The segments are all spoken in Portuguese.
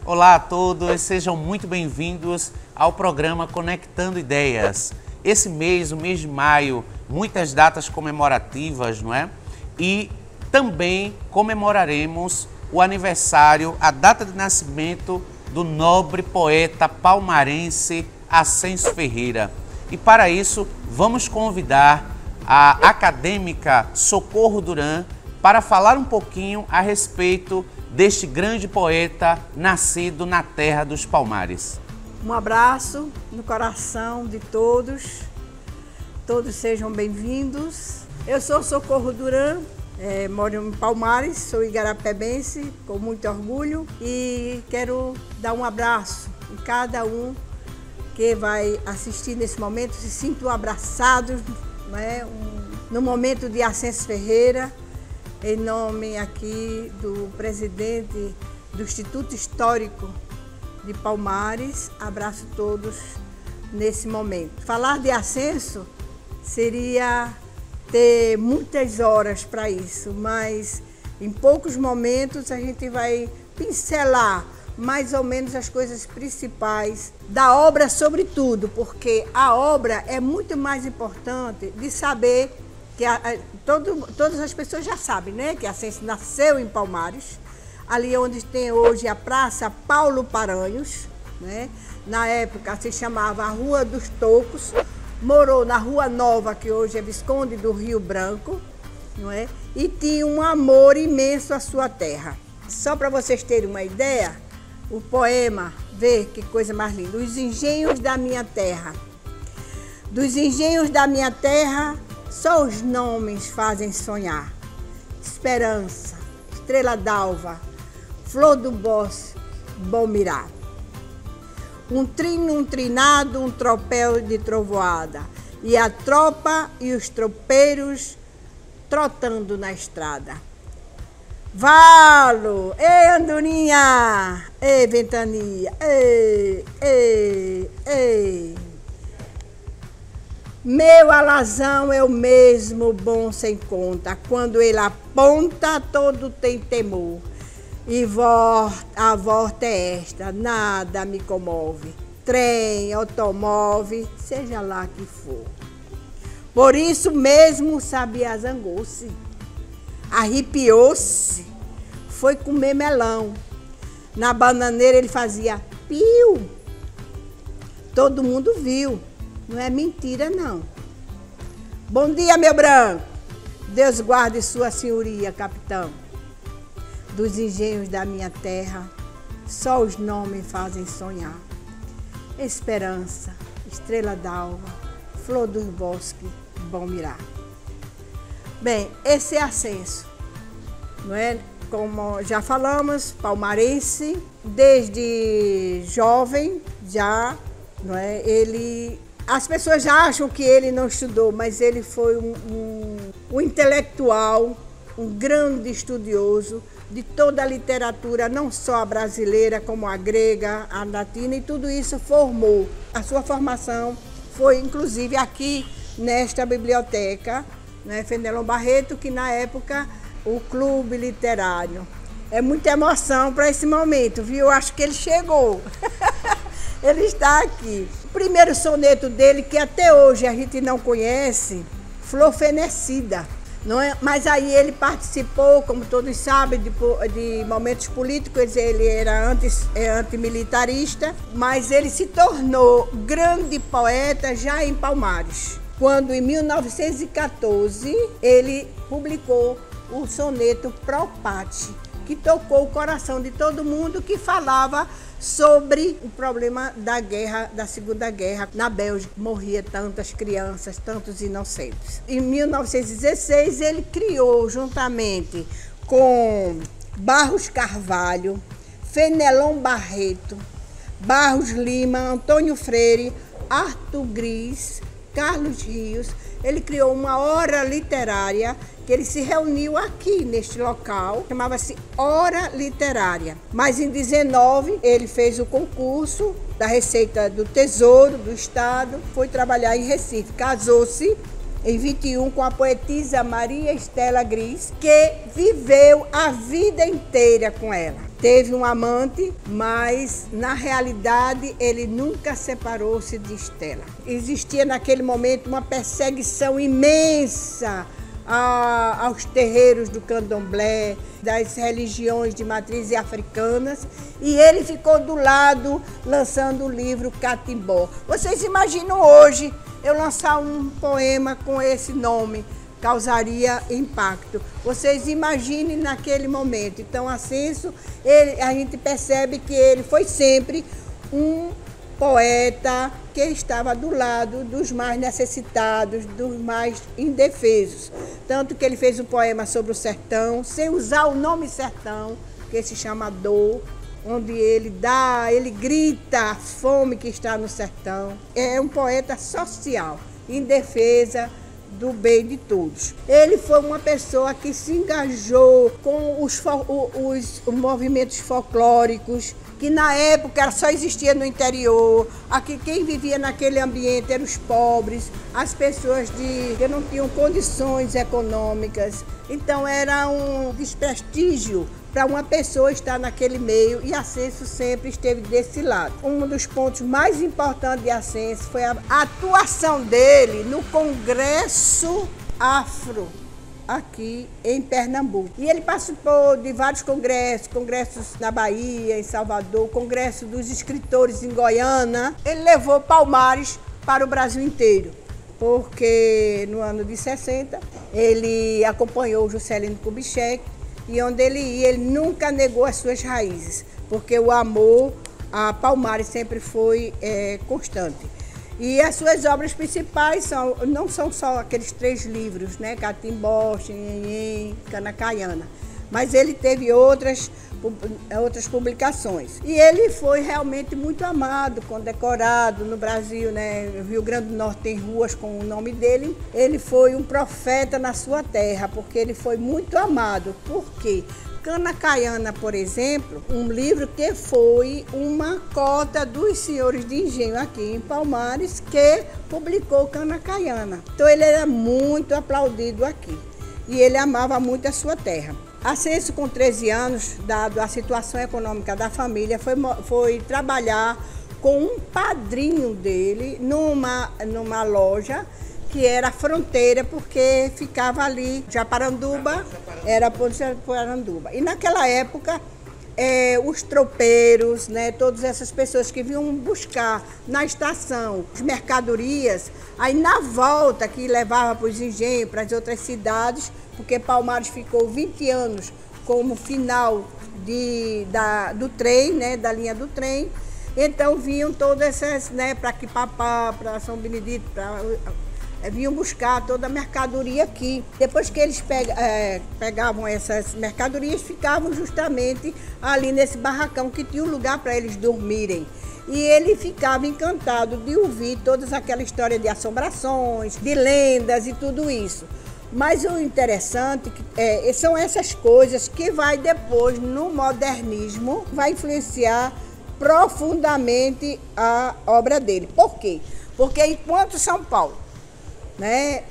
Olá a todos, sejam muito bem-vindos ao programa Conectando Ideias. Esse mês, o mês de maio, muitas datas comemorativas, não é? E também comemoraremos o aniversário, a data de nascimento do nobre poeta palmarense Ascenso Ferreira. E para isso, vamos convidar a acadêmica Socorro Duran para falar um pouquinho a respeito deste grande poeta nascido na terra dos Palmares. Um abraço no coração de todos, todos sejam bem-vindos. Eu sou Socorro Duran, moro em Palmares, sou igarapebense, com muito orgulho, e quero dar um abraço em cada um que vai assistir nesse momento, se sintam abraçados, né, no momento de Ascenso Ferreira. Em nome aqui do presidente do Instituto Histórico de Palmares, abraço todos nesse momento. Falar de Ascenso seria ter muitas horas para isso, mas em poucos momentos a gente vai pincelar mais ou menos as coisas principais da obra, sobretudo, porque a obra é muito mais importante de saber que todas as pessoas já sabem, né, que Ascenso nasceu em Palmares, ali onde tem hoje a Praça Paulo Paranhos, né? Na época se chamava a Rua dos Tocos, morou na Rua Nova, que hoje é Visconde do Rio Branco, não é? E tinha um amor imenso à sua terra. Só para vocês terem uma ideia, o poema, vê que coisa mais linda, os engenhos da minha terra. Dos engenhos da minha terra, só os nomes fazem sonhar. Esperança, Estrela d'Alva, Flor do Bosque, Bom Mirar. Um trino, um trinado, um tropel de trovoada. E a tropa e os tropeiros trotando na estrada. Valo, ei andorinha, ei ventania, ei, ei, ei. Meu alazão é o mesmo bom sem conta, quando ele aponta, todo tem temor. E a volta é esta, nada me comove, trem, automóvel, seja lá que for. Por isso mesmo o sabiá zangou-se, arrepiou-se, foi comer melão. Na bananeira ele fazia piu, todo mundo viu. Não é mentira, não. Bom dia, meu branco. Deus guarde sua senhoria, capitão. Dos engenhos da minha terra, só os nomes fazem sonhar. Esperança, Estrela d'Alva, Flor dos Bosques, Bom Mirar. Bem, esse é Ascenso, não é? Como já falamos, palmarense, desde jovem já, não é? As pessoas já acham que ele não estudou, mas ele foi um intelectual, um grande estudioso de toda a literatura, não só a brasileira, como a grega, a latina, e tudo isso formou. A sua formação foi, inclusive, aqui nesta biblioteca, né, Fenelon Barreto, que na época o clube literário. É muita emoção para esse momento, viu? Eu acho que ele chegou. Ele está aqui. O primeiro soneto dele, que até hoje a gente não conhece, Flor Fenecida, não é? Mas aí ele participou, como todos sabem, de momentos políticos. Ele era antimilitarista, mas ele se tornou grande poeta já em Palmares, quando em 1914 ele publicou o soneto Propate, que tocou o coração de todo mundo, que falava sobre o problema da guerra, da Segunda Guerra na Bélgica. Morria tantas crianças, tantos inocentes. Em 1916 ele criou, juntamente com Barros Carvalho, Fenelon Barreto, Barros Lima, Antônio Freire, Arthur Gris, Carlos Rios, ele criou uma hora literária que ele se reuniu aqui neste local, chamava-se Hora Literária. Mas em 19 ele fez o concurso da Receita do Tesouro do Estado, foi trabalhar em Recife, casou-se em 21 com a poetisa Maria Estela Gris, que viveu a vida inteira com ela. teve um amante, mas na realidade ele nunca separou-se de Estela. Existia naquele momento uma perseguição imensa aos terreiros do candomblé, das religiões de matrizes africanas, e ele ficou do lado lançando o livro Catimbó. Vocês imaginam hoje eu lançar um poema com esse nome? Causaria impacto. Vocês imaginem naquele momento. Então, Ascenso, a gente percebe que ele foi sempre um poeta que estava do lado dos mais necessitados, dos mais indefesos. Tanto que ele fez um poema sobre o sertão, sem usar o nome sertão, que se chama Dor, onde ele grita a fome que está no sertão. É um poeta social, em defesa do bem de todos. Ele foi uma pessoa que se engajou com os movimentos folclóricos, que na época só existia no interior. Aqui quem vivia naquele ambiente eram os pobres, as pessoas que não tinham condições econômicas. Então era um desprestígio para uma pessoa estar naquele meio, e Ascenso sempre esteve desse lado. Um dos pontos mais importantes de Ascenso foi a atuação dele no Congresso Afro, aqui em Pernambuco. E ele participou de vários congressos na Bahia, em Salvador, congresso dos escritores em Goiânia. Ele levou Palmares para o Brasil inteiro, porque no ano de 60 ele acompanhou Juscelino Kubitschek, e onde ele ia, ele nunca negou as suas raízes, porque o amor a Palmares sempre foi constante. E as suas obras principais não são só aqueles 3 livros, né? Catimbó, Xinhenhen, Canacaiana, mas ele teve outras publicações. E ele foi realmente muito amado, condecorado no Brasil, né? O Rio Grande do Norte tem ruas com o nome dele. Ele foi um profeta na sua terra, porque ele foi muito amado. Por quê? Canacaiana, por exemplo, um livro que foi uma cota dos senhores de engenho aqui em Palmares, que publicou Canacaiana. Então ele era muito aplaudido aqui e ele amava muito a sua terra. Ascenso, com 13 anos, dado a situação econômica da família, foi trabalhar com um padrinho dele numa loja que era fronteira, porque ficava ali, Japaranduba, era Japaranduba. E naquela época, os tropeiros, né, todas essas pessoas que vinham buscar na estação as mercadorias, aí na volta que levava para os engenhos, para as outras cidades, porque Palmares ficou 20 anos como final do trem, né, da linha do trem. Então vinham todas essas, né, para Quipapá, para São Benedito, vinham buscar toda a mercadoria aqui. Depois que eles pegavam essas mercadorias, ficavam justamente ali nesse barracão, que tinha um lugar para eles dormirem. E ele ficava encantado de ouvir todas aquela história de assombrações, de lendas e tudo isso. Mas o interessante são essas coisas que vai depois, no modernismo, vai influenciar profundamente a obra dele. Por quê? Porque enquanto São Paulo, né,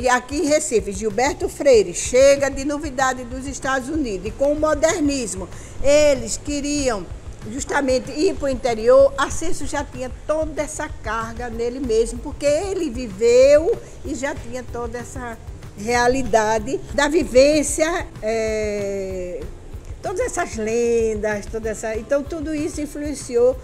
e aqui em Recife, Gilberto Freire chega de novidade dos Estados Unidos, e com o modernismo eles queriam justamente ir para o interior, Ascenso já tinha toda essa carga nele mesmo, porque ele viveu e já tinha toda essa realidade da vivência, todas essas lendas, então tudo isso influenciou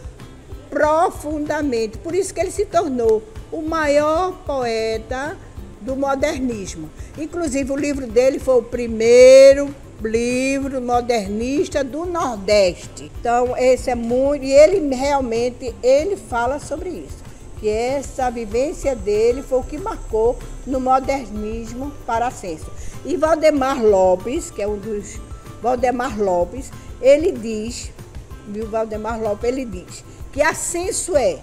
profundamente. Por isso que ele se tornou o maior poeta do modernismo. Inclusive, o livro dele foi o primeiro livro modernista do Nordeste. Então, esse é muito... E ele realmente, fala sobre isso, que essa vivência dele foi o que marcou no modernismo para Ascenso. E Valdemar Lopes, que é um dos... Valdemar Lopes, ele diz que Ascenso é,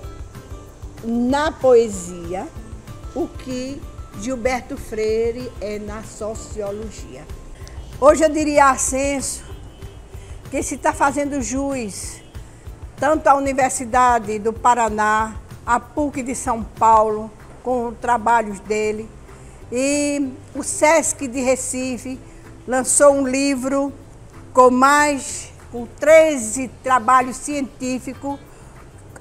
na poesia, o que Gilberto Freire é na sociologia. Hoje eu diria a Ascenso que se está fazendo jus tanto à Universidade do Paraná, a PUC de São Paulo, com os trabalhos dele, e o SESC de Recife lançou um livro com com 13 trabalhos científicos,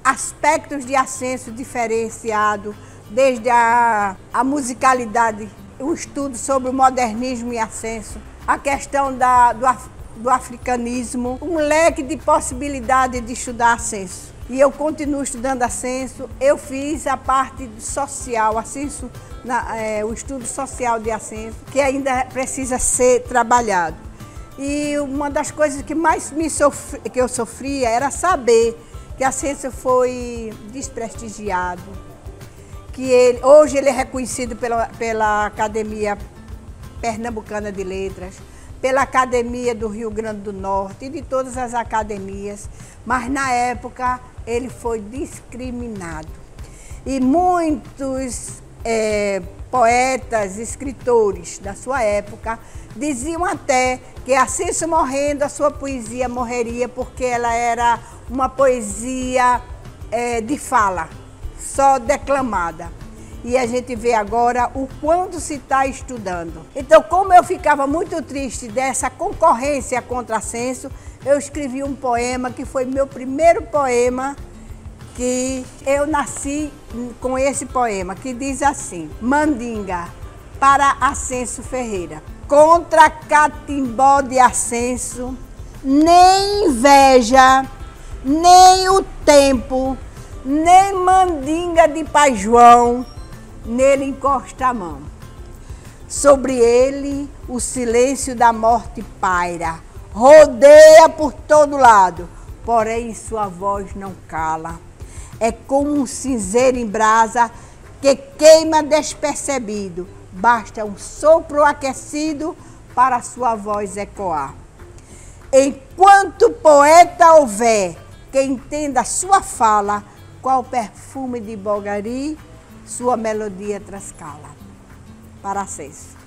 aspectos de Ascenso diferenciado, desde a musicalidade, o estudo sobre o modernismo e Ascenso, a questão do africanismo, um leque de possibilidades de estudar Ascenso. E eu continuo estudando Ascenso. Eu fiz a parte social, Ascenso, o estudo social de Ascenso, que ainda precisa ser trabalhado. E uma das coisas que mais que eu sofria era saber que Ascenso foi desprestigiado, que hoje ele é reconhecido pela Academia Pernambucana de Letras, pela Academia do Rio Grande do Norte e de todas as academias, mas na época ele foi discriminado. E muitos poetas, escritores da sua época diziam até que Ascenso morrendo, a sua poesia morreria, porque ela era uma poesia de fala, só declamada. E a gente vê agora o quanto se está estudando. Então, como eu ficava muito triste dessa concorrência contra Ascenso, eu escrevi um poema que foi meu primeiro poema, que eu nasci com esse poema, que diz assim: Mandinga, para Ascenso Ferreira. Contra Catimbó de Ascenso, nem inveja, nem o tempo, nem mandinga de Pai João, nele encosta a mão. Sobre ele o silêncio da morte paira, rodeia por todo lado, porém sua voz não cala. É como um cinzeiro em brasa que queima despercebido, basta um sopro aquecido para sua voz ecoar. Enquanto poeta houver que entenda sua fala, qual perfume de Bogari sua melodia trascala. Para Ascenso,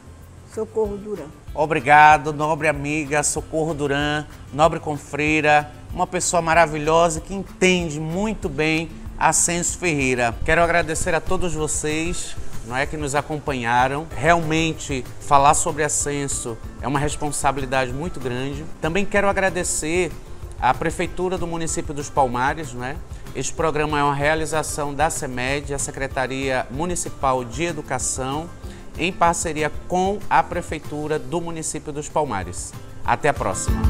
Socorro Duran. Obrigado, nobre amiga Socorro Duran, nobre confreira, uma pessoa maravilhosa que entende muito bem Ascenso Ferreira. Quero agradecer a todos vocês, que nos acompanharam. Realmente, falar sobre Ascenso é uma responsabilidade muito grande. Também quero agradecer à Prefeitura do município dos Palmares, Este programa é uma realização da CEMED, a Secretaria Municipal de Educação, em parceria com a Prefeitura do município dos Palmares. Até a próxima!